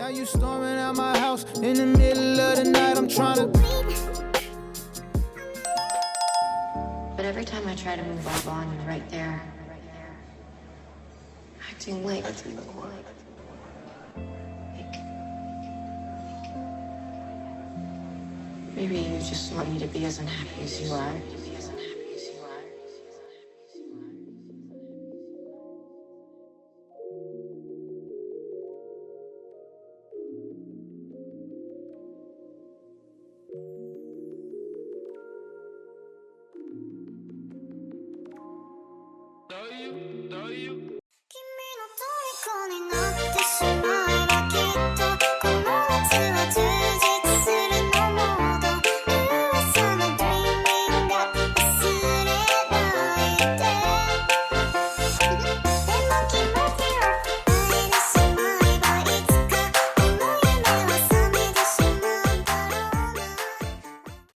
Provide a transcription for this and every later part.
Now you storming out my house in the middle of the night. I'm trying to. But every time I try to move on, you're right there. Acting like what? Maybe you just want me to be as unhappy as you are.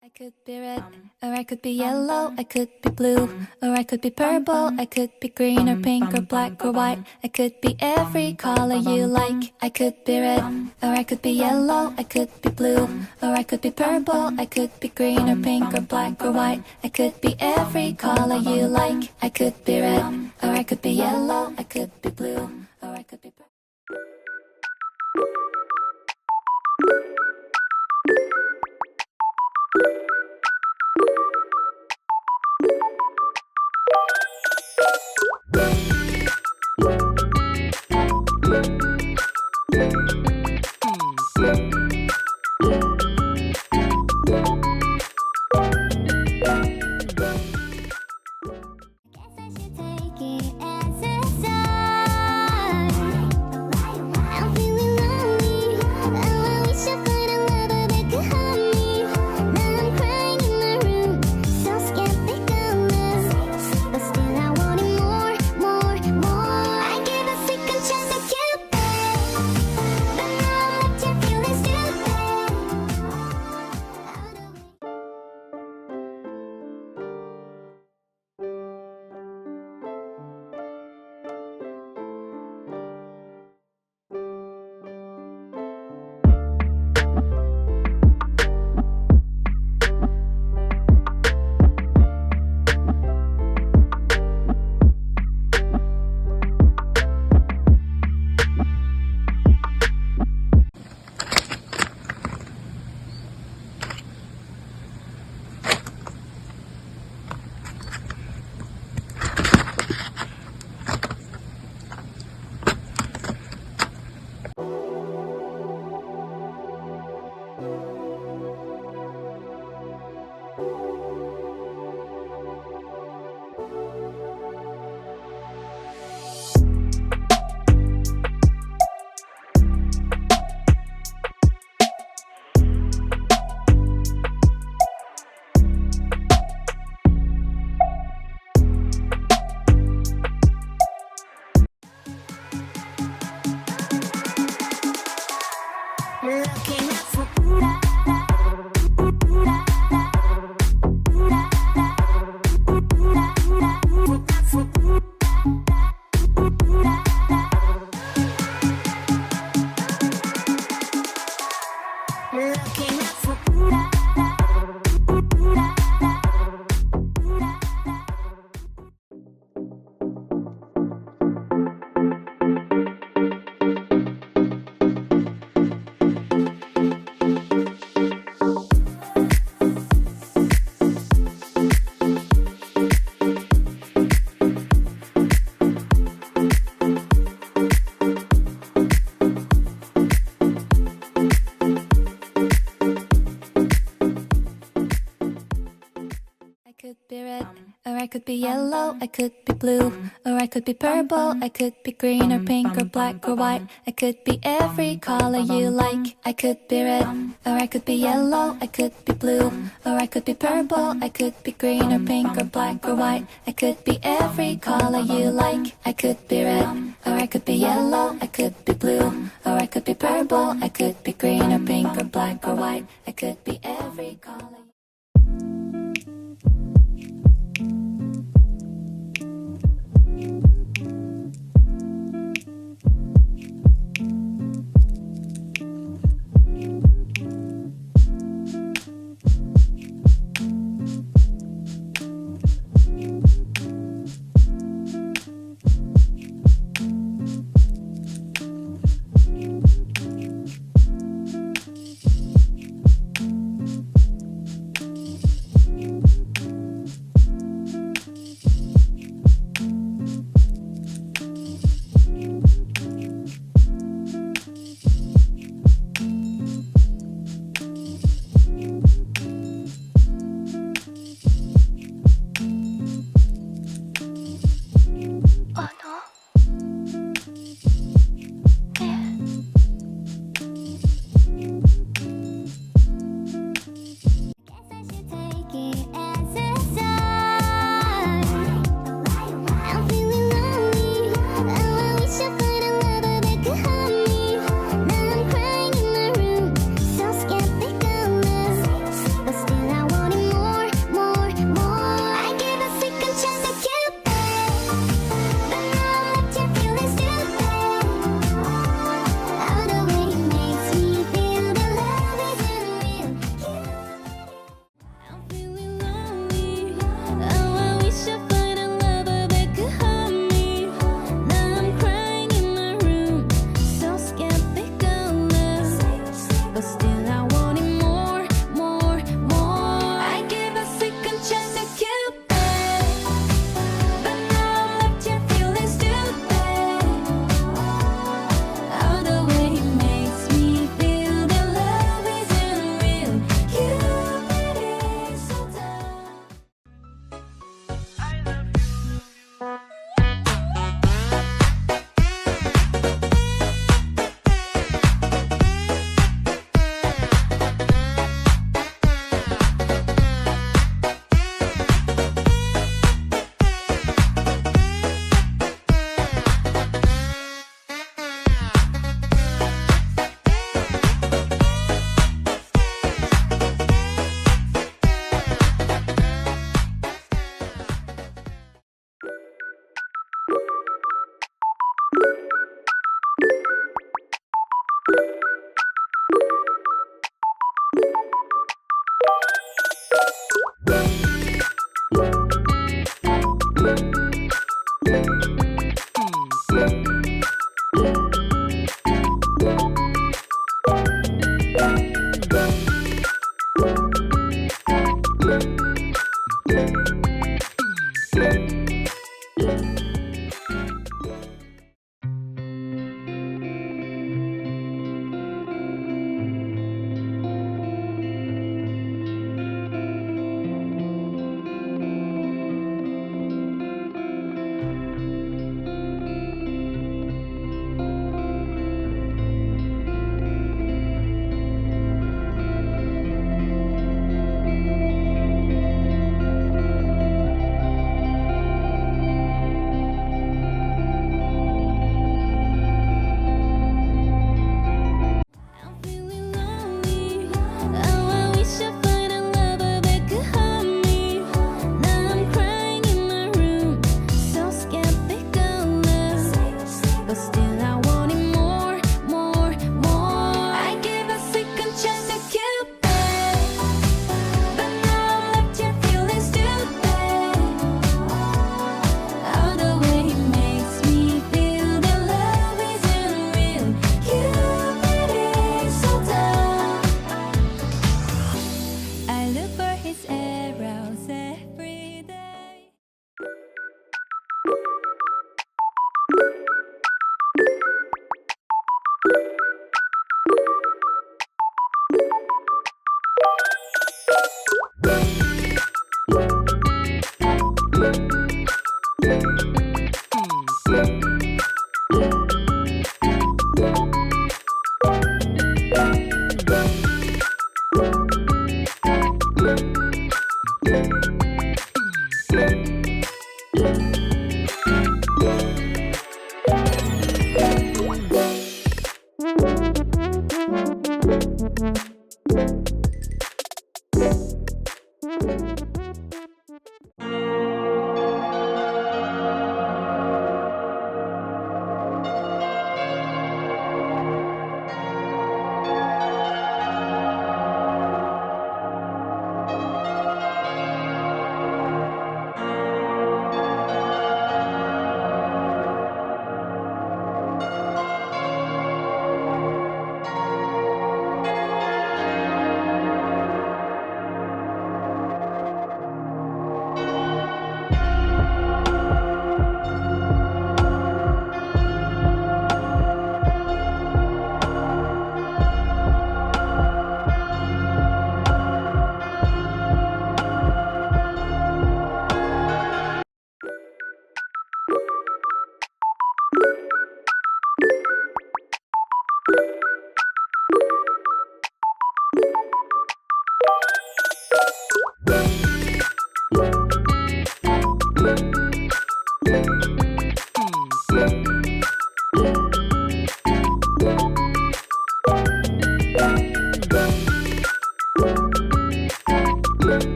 I could be red, or I could be yellow, I could be blue, or I could be purple, I could be green or pink or black or white. I could be every color you like. I could be red, or I could be yellow, I could be blue, or I could be purple, I could be green or pink or black or white. I could be every color you like. I could be red, or I could be yellow, I could be blue, or I could be purple. I could be red, or I could be yellow, I could be blue, or I could be purple, I could be green or pink or black or white. I could be every color you like. I could be red, or I could be yellow, I could be blue, or I could be purple, I could be green or pink or black or white. I could be every color you like. I could be red, or I could be yellow, I could be blue, or I could be purple, I could be green or pink or black or white. I could be every color.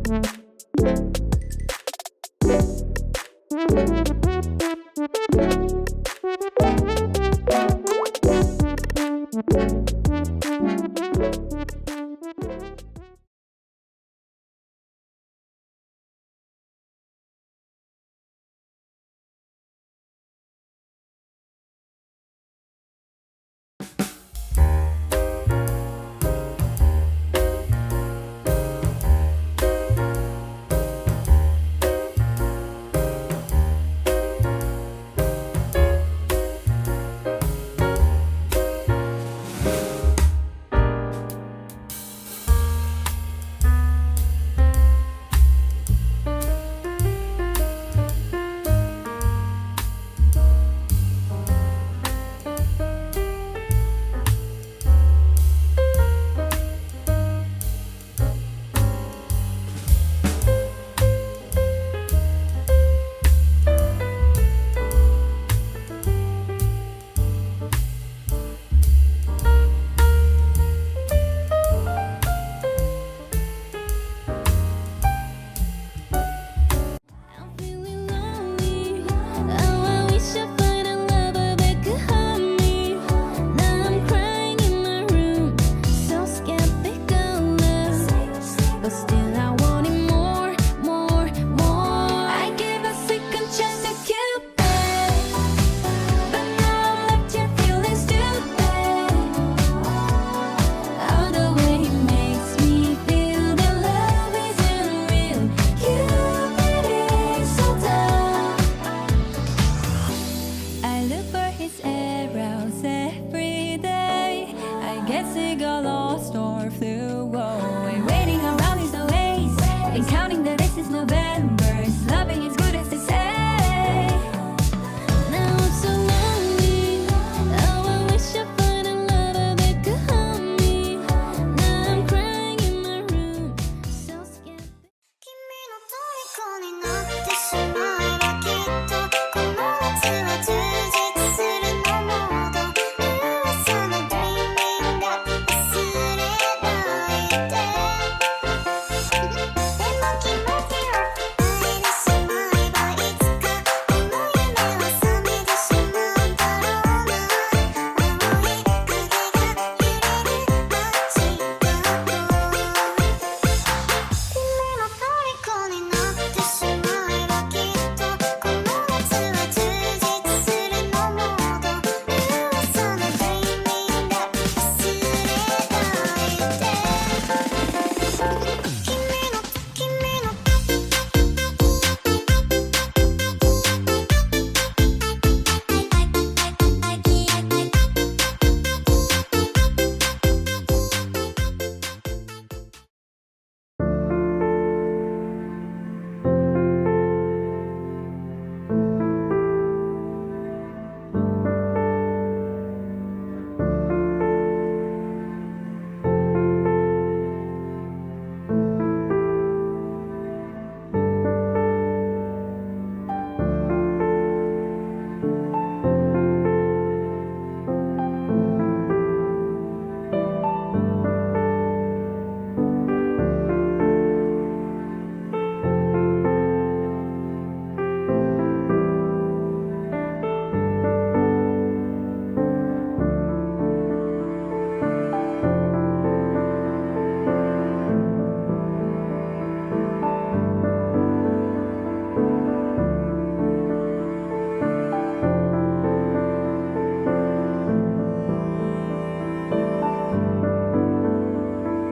I'm feeling lonely. Oh, I wish I find a lover that could hold me. Now I'm crying in my room, so skeptical of love, but still.